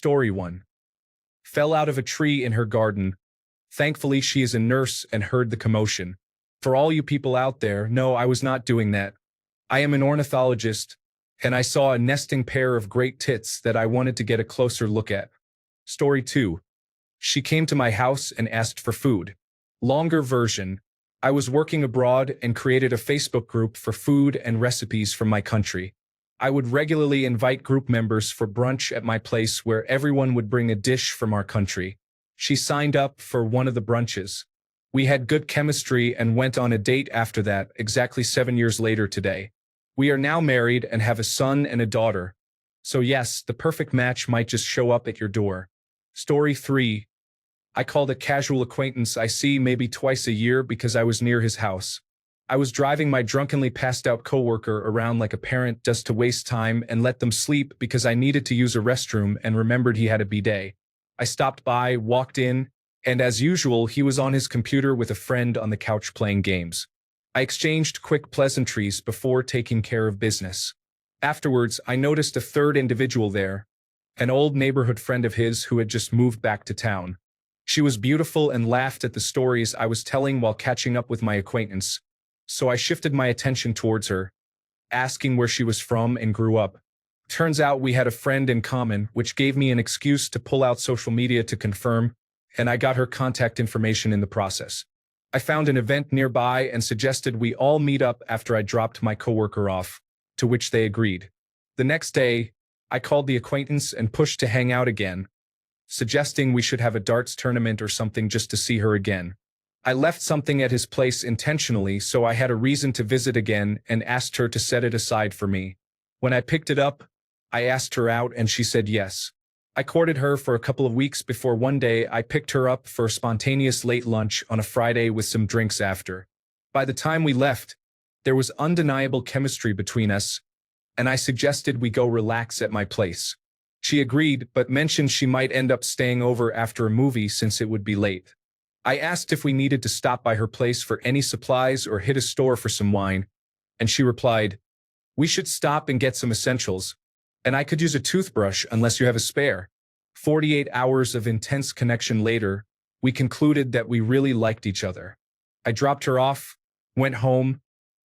Story 1. Fell out of a tree in her garden. Thankfully, she is a nurse and heard the commotion. For all you people out there, no, I was not doing that. I am an ornithologist, and I saw a nesting pair of great tits that I wanted to get a closer look at. Story 2. She came to my house and asked for food. Longer version. I was working abroad and created a Facebook group for food and recipes from my country. I would regularly invite group members for brunch at my place where everyone would bring a dish from our country. She signed up for one of the brunches. We had good chemistry and went on a date after that, exactly 7 years later today. We are now married and have a son and a daughter. So yes, the perfect match might just show up at your door. Story 3. I called a casual acquaintance I see maybe twice a year because I was near his house. I was driving my drunkenly passed out coworker around like a parent does to waste time and let them sleep because I needed to use a restroom and remembered he had a bidet. I stopped by, walked in, and as usual, he was on his computer with a friend on the couch playing games. I exchanged quick pleasantries before taking care of business. Afterwards, I noticed a third individual there, an old neighborhood friend of his who had just moved back to town. She was beautiful and laughed at the stories I was telling while catching up with my acquaintance, so I shifted my attention towards her, asking where she was from and grew up. Turns out we had a friend in common, which gave me an excuse to pull out social media to confirm, and I got her contact information in the process. I found an event nearby and suggested we all meet up after I dropped my coworker off, to which they agreed. The next day, I called the acquaintance and pushed to hang out again, suggesting we should have a darts tournament or something just to see her again. I left something at his place intentionally so I had a reason to visit again and asked her to set it aside for me. When I picked it up, I asked her out and she said yes. I courted her for a couple of weeks before one day I picked her up for a spontaneous late lunch on a Friday with some drinks after. By the time we left, there was undeniable chemistry between us, and I suggested we go relax at my place. She agreed, but mentioned she might end up staying over after a movie since it would be late. I asked if we needed to stop by her place for any supplies or hit a store for some wine, and she replied, "We should stop and get some essentials, and I could use a toothbrush unless you have a spare." 48 hours of intense connection later, we concluded that we really liked each other. I dropped her off, went home,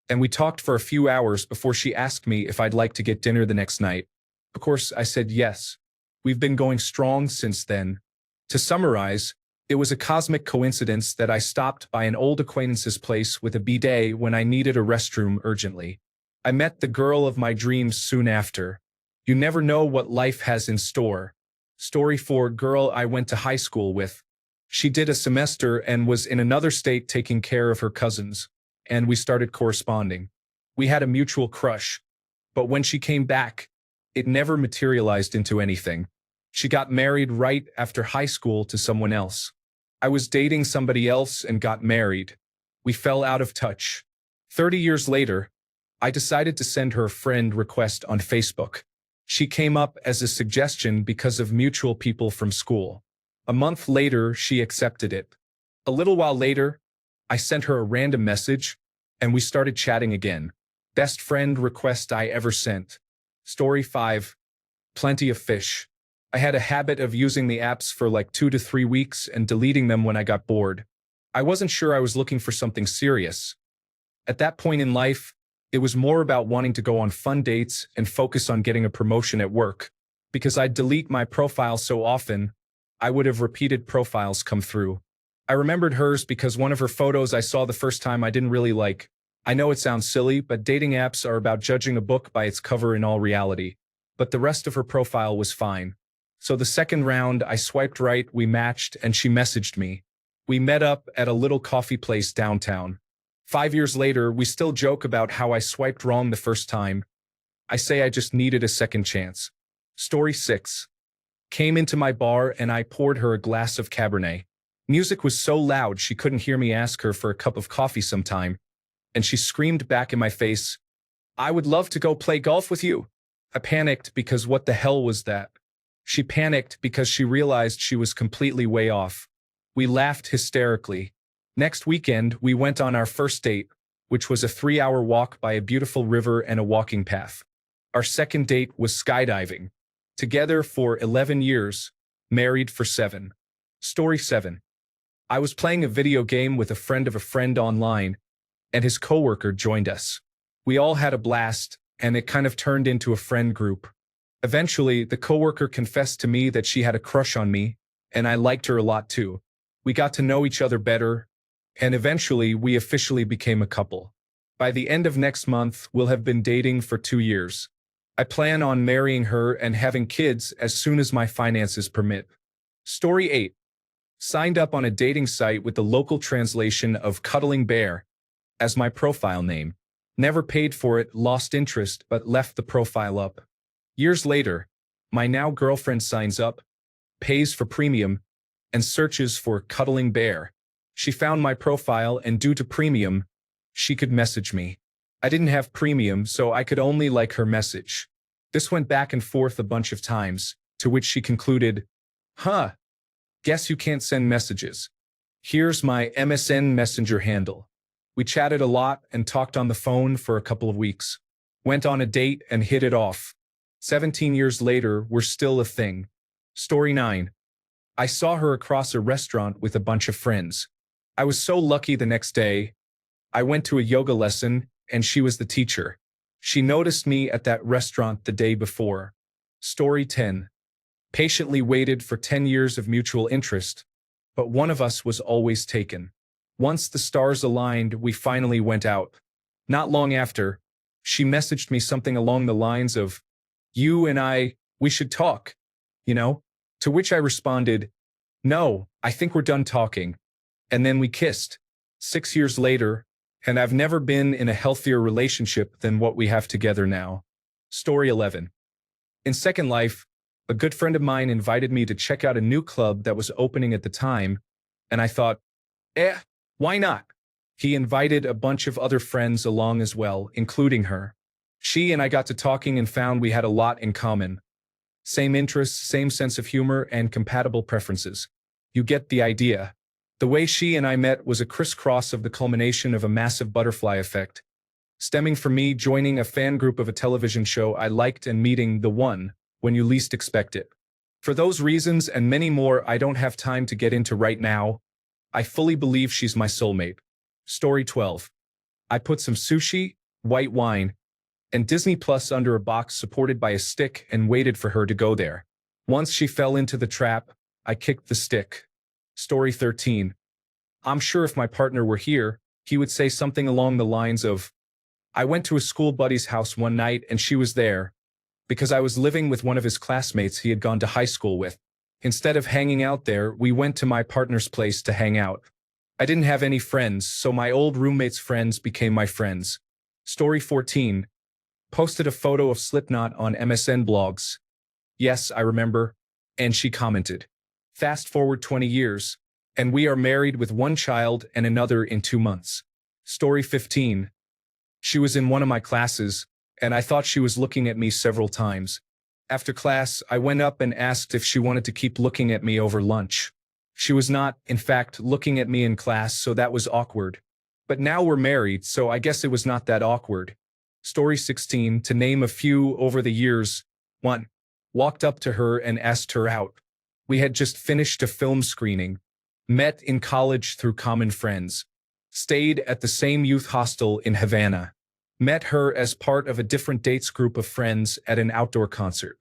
and we talked for a few hours before she asked me if I'd like to get dinner the next night. Of course, I said yes. We've been going strong since then. To summarize, it was a cosmic coincidence that I stopped by an old acquaintance's place with a bidet when I needed a restroom urgently. I met the girl of my dreams soon after. You never know what life has in store. Story 4. Girl I went to high school with. She did a semester and was in another state taking care of her cousins, and we started corresponding. We had a mutual crush, but when she came back, it never materialized into anything. She got married right after high school to someone else. I was dating somebody else and got married. We fell out of touch. 30 years later, I decided to send her a friend request on Facebook. She came up as a suggestion because of mutual people from school. A month later, she accepted it. A little while later, I sent her a random message, and we started chatting again. Best friend request I ever sent. Story 5. Plenty of fish. I had a habit of using the apps for like 2 to 3 weeks and deleting them when I got bored. I wasn't sure I was looking for something serious. At that point in life, it was more about wanting to go on fun dates and focus on getting a promotion at work. Because I'd delete my profile so often, I would have repeated profiles come through. I remembered hers because one of her photos I saw the first time I didn't really like. I know it sounds silly, but dating apps are about judging a book by its cover in all reality. But the rest of her profile was fine. So the second round, I swiped right, we matched, and she messaged me. We met up at a little coffee place downtown. 5 years later, we still joke about how I swiped wrong the first time. I say I just needed a second chance. Story 6. Came into my bar and I poured her a glass of Cabernet. Music was so loud she couldn't hear me ask her for a cup of coffee sometime, and she screamed back in my face, "I would love to go play golf with you." I panicked because what the hell was that? She panicked because she realized she was completely way off. We laughed hysterically. Next weekend, we went on our first date, which was a 3-hour walk by a beautiful river and a walking path. Our second date was skydiving. Together for 11 years, married for 7. Story 7. I was playing a video game with a friend of a friend online, and his coworker joined us. We all had a blast, and it kind of turned into a friend group. Eventually, the coworker confessed to me that she had a crush on me, and I liked her a lot too. We got to know each other better, and eventually we officially became a couple. By the end of next month, we'll have been dating for 2 years. I plan on marrying her and having kids as soon as my finances permit. Story 8. Signed up on a dating site with the local translation of Cuddling Bear as my profile name. Never paid for it, lost interest, but left the profile up. Years later, my now girlfriend signs up, pays for premium, and searches for Cuddling Bear. She found my profile, and due to premium, she could message me. I didn't have premium, so I could only like her message. This went back and forth a bunch of times, to which she concluded, "Huh, guess you can't send messages. Here's my MSN Messenger handle." We chatted a lot and talked on the phone for a couple of weeks. Went on a date and hit it off. 17 years later, we're still a thing. Story 9. I saw her across a restaurant with a bunch of friends. I was so lucky the next day. I went to a yoga lesson, and she was the teacher. She noticed me at that restaurant the day before. Story 10. Patiently waited for 10 years of mutual interest, but one of us was always taken. Once the stars aligned, we finally went out. Not long after, she messaged me something along the lines of, "You and I, we should talk, you know?" To which I responded, "No, I think we're done talking." And then we kissed. 6 years later, and I've never been in a healthier relationship than what we have together now. Story 11. In Second Life, a good friend of mine invited me to check out a new club that was opening at the time, and I thought, why not? He invited a bunch of other friends along as well, including her. She and I got to talking and found we had a lot in common. Same interests, same sense of humor, and compatible preferences. You get the idea. The way she and I met was a crisscross of the culmination of a massive butterfly effect, stemming from me joining a fan group of a television show I liked and meeting the one when you least expect it. For those reasons and many more I don't have time to get into right now, I fully believe she's my soulmate. Story 12. I put some sushi, white wine, and Disney Plus under a box supported by a stick and waited for her to go there. Once she fell into the trap, I kicked the stick. Story 13. I'm sure if my partner were here, he would say something along the lines of, I went to a school buddy's house one night and she was there, because I was living with one of his classmates he had gone to high school with. Instead of hanging out there, we went to my partner's place to hang out. I didn't have any friends, so my old roommate's friends became my friends. Story 14. Posted a photo of Slipknot on MSN blogs. Yes, I remember. And she commented. Fast forward 20 years, and we are married with one child and another in 2 months. Story 15. She was in one of my classes, and I thought she was looking at me several times. After class, I went up and asked if she wanted to keep looking at me over lunch. She was not, in fact, looking at me in class, so that was awkward. But now we're married, so I guess it was not that awkward. Story 16, to name a few over the years. 1. Walked up to her and asked her out. We had just finished a film screening. Met in college through common friends. Stayed at the same youth hostel in Havana. Met her as part of a different dates group of friends at an outdoor concert.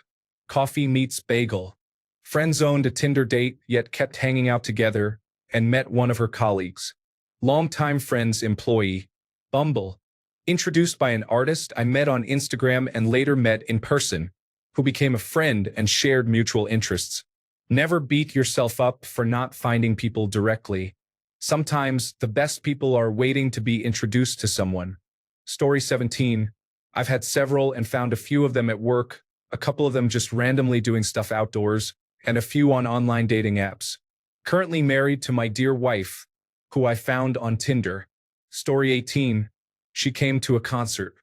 Coffee meets bagel. Friend-zoned a Tinder date, yet kept hanging out together, and met one of her colleagues. Longtime friends employee. Bumble. Introduced by an artist I met on Instagram and later met in person, who became a friend and shared mutual interests. Never beat yourself up for not finding people directly. Sometimes the best people are waiting to be introduced to someone. Story 17. I've had several and found a few of them at work, a couple of them just randomly doing stuff outdoors, and a few on online dating apps. Currently married to my dear wife, who I found on Tinder. Story 18. She came to a concert.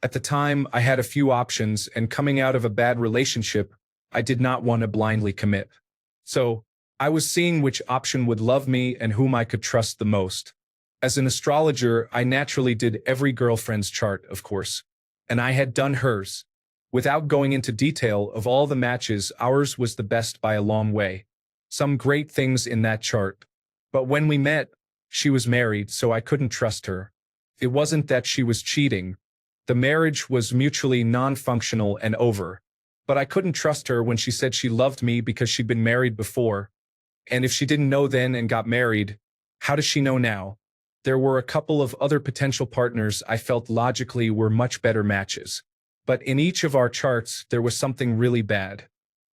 At the time, I had a few options, and coming out of a bad relationship, I did not want to blindly commit. So, I was seeing which option would love me and whom I could trust the most. As an astrologer, I naturally did every girlfriend's chart, of course. And I had done hers. Without going into detail of all the matches, ours was the best by a long way. Some great things in that chart. But when we met, she was married, so I couldn't trust her. It wasn't that she was cheating. The marriage was mutually non-functional and over. But I couldn't trust her when she said she loved me because she'd been married before. And if she didn't know then and got married, how does she know now? There were a couple of other potential partners I felt logically were much better matches. But in each of our charts, there was something really bad.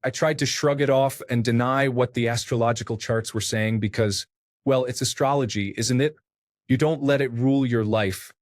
I tried to shrug it off and deny what the astrological charts were saying because, well, it's astrology, isn't it? You don't let it rule your life.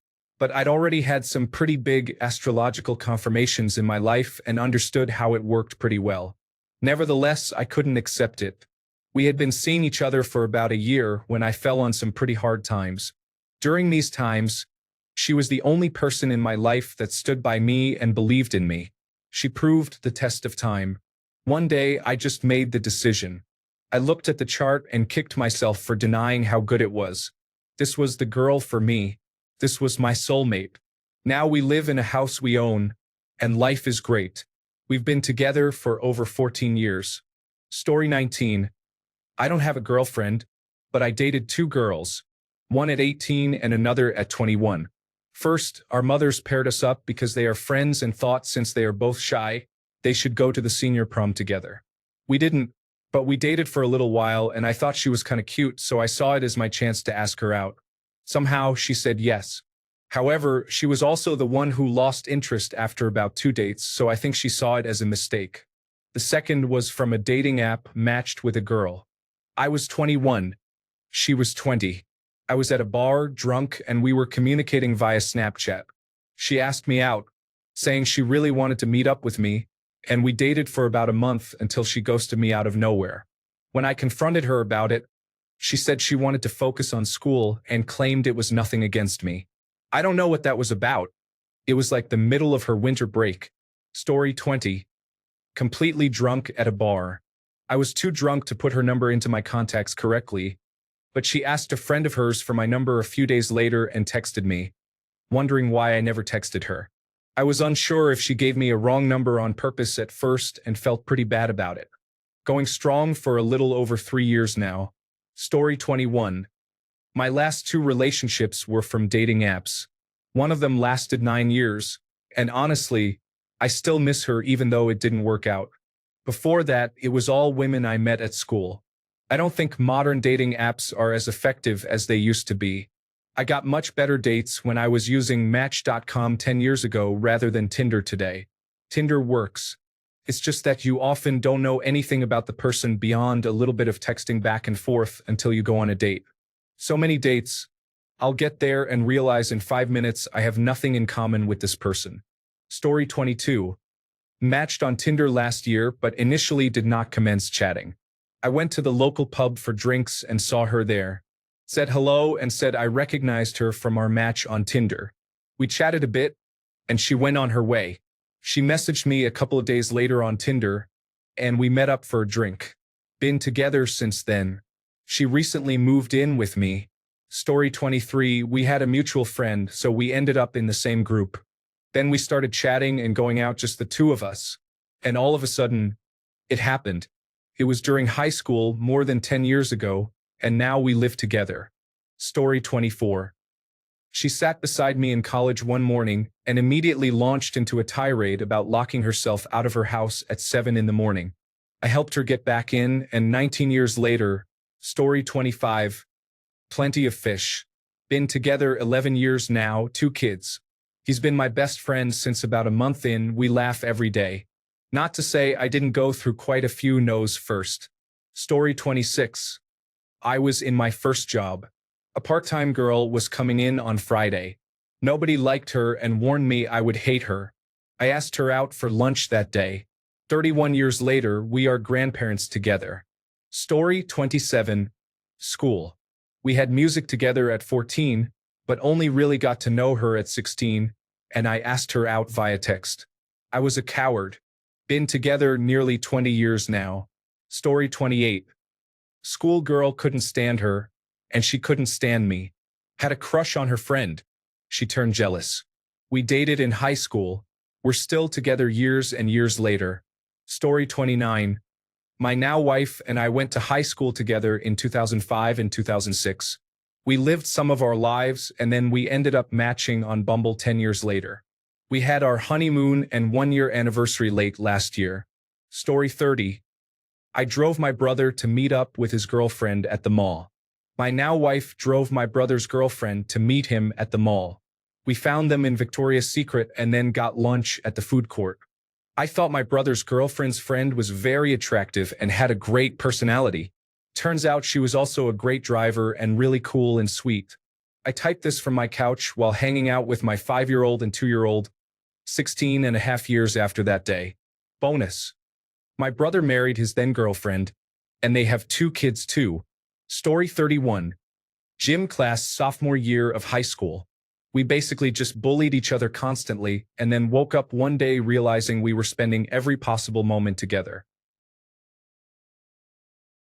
But I'd already had some pretty big astrological confirmations in my life and understood how it worked pretty well. Nevertheless, I couldn't accept it. We had been seeing each other for about a year when I fell on some pretty hard times. During these times, she was the only person in my life that stood by me and believed in me. She proved the test of time. One day, I just made the decision. I looked at the chart and kicked myself for denying how good it was. This was the girl for me. This was my soulmate. Now we live in a house we own, and life is great. We've been together for over 14 years. Story 19. I don't have a girlfriend, but I dated two girls, one at 18 and another at 21. First, our mothers paired us up because they are friends and thought since they are both shy, they should go to the senior prom together. We didn't, but we dated for a little while and I thought she was kind of cute, so I saw it as my chance to ask her out. Somehow, she said yes. However, she was also the one who lost interest after about 2 dates, so I think she saw it as a mistake. The second was from a dating app matched with a girl. I was 21. She was 20. I was at a bar, drunk, and we were communicating via Snapchat. She asked me out, saying she really wanted to meet up with me, and we dated for about a month until she ghosted me out of nowhere. When I confronted her about it, she said she wanted to focus on school and claimed it was nothing against me. I don't know what that was about. It was like the middle of her winter break. Story 20. Completely drunk at a bar. I was too drunk to put her number into my contacts correctly, but she asked a friend of hers for my number a few days later and texted me, wondering why I never texted her. I was unsure if she gave me a wrong number on purpose at first and felt pretty bad about it. Going strong for a little over 3 years now. Story 21. My last 2 relationships were from dating apps. One of them lasted 9 years, and honestly, I still miss her even though it didn't work out. Before that, it was all women I met at school. I don't think modern dating apps are as effective as they used to be. I got much better dates when I was using Match.com 10 years ago rather than Tinder today. Tinder works. It's just that you often don't know anything about the person beyond a little bit of texting back and forth until you go on a date. So many dates. I'll get there and realize in 5 minutes I have nothing in common with this person. Story 22. Matched on Tinder last year, but initially did not commence chatting. I went to the local pub for drinks and saw her there. Said hello and said I recognized her from our match on Tinder. We chatted a bit, and she went on her way. She messaged me a couple of days later on Tinder, and we met up for a drink. Been together since then. She recently moved in with me. Story 23. We had a mutual friend, so we ended up in the same group. Then we started chatting and going out, just the two of us. And all of a sudden, it happened. It was during high school more than 10 years ago, and now we live together. Story 24. She sat beside me in college one morning and immediately launched into a tirade about locking herself out of her house at 7 in the morning. I helped her get back in, and 19 years later, story 25, plenty of fish. Been together 11 years now, 2 kids. He's been my best friend since about a month in. We laugh every day. Not to say I didn't go through quite a few no's first. Story 26. I was in my first job. A part-time girl was coming in on Friday. Nobody liked her and warned me I would hate her. I asked her out for lunch that day. 31 years later, we are grandparents together. Story 27. School. We had music together at 14, but only really got to know her at 16, and I asked her out via text. I was a coward. Been together nearly 20 years now. Story 28. Schoolgirl couldn't stand her, and she couldn't stand me. Had a crush on her friend. She turned jealous. We dated in high school. We're still together years and years later. Story 29. My now wife and I went to high school together in 2005 and 2006. We lived some of our lives and then we ended up matching on Bumble 10 years later. We had our honeymoon and 1-year anniversary late last year. Story 30. I drove my brother to meet up with his girlfriend at the mall. My now wife drove my brother's girlfriend to meet him at the mall. We found them in Victoria's Secret and then got lunch at the food court. I thought my brother's girlfriend's friend was very attractive and had a great personality. Turns out she was also a great driver and really cool and sweet. I typed this from my couch while hanging out with my 5-year-old and 2-year-old, 16 and a half years after that day. Bonus. My brother married his then girlfriend, and they have 2 kids too. Story 31. Gym class sophomore year of high school. We basically just bullied each other constantly and then woke up one day realizing we were spending every possible moment together.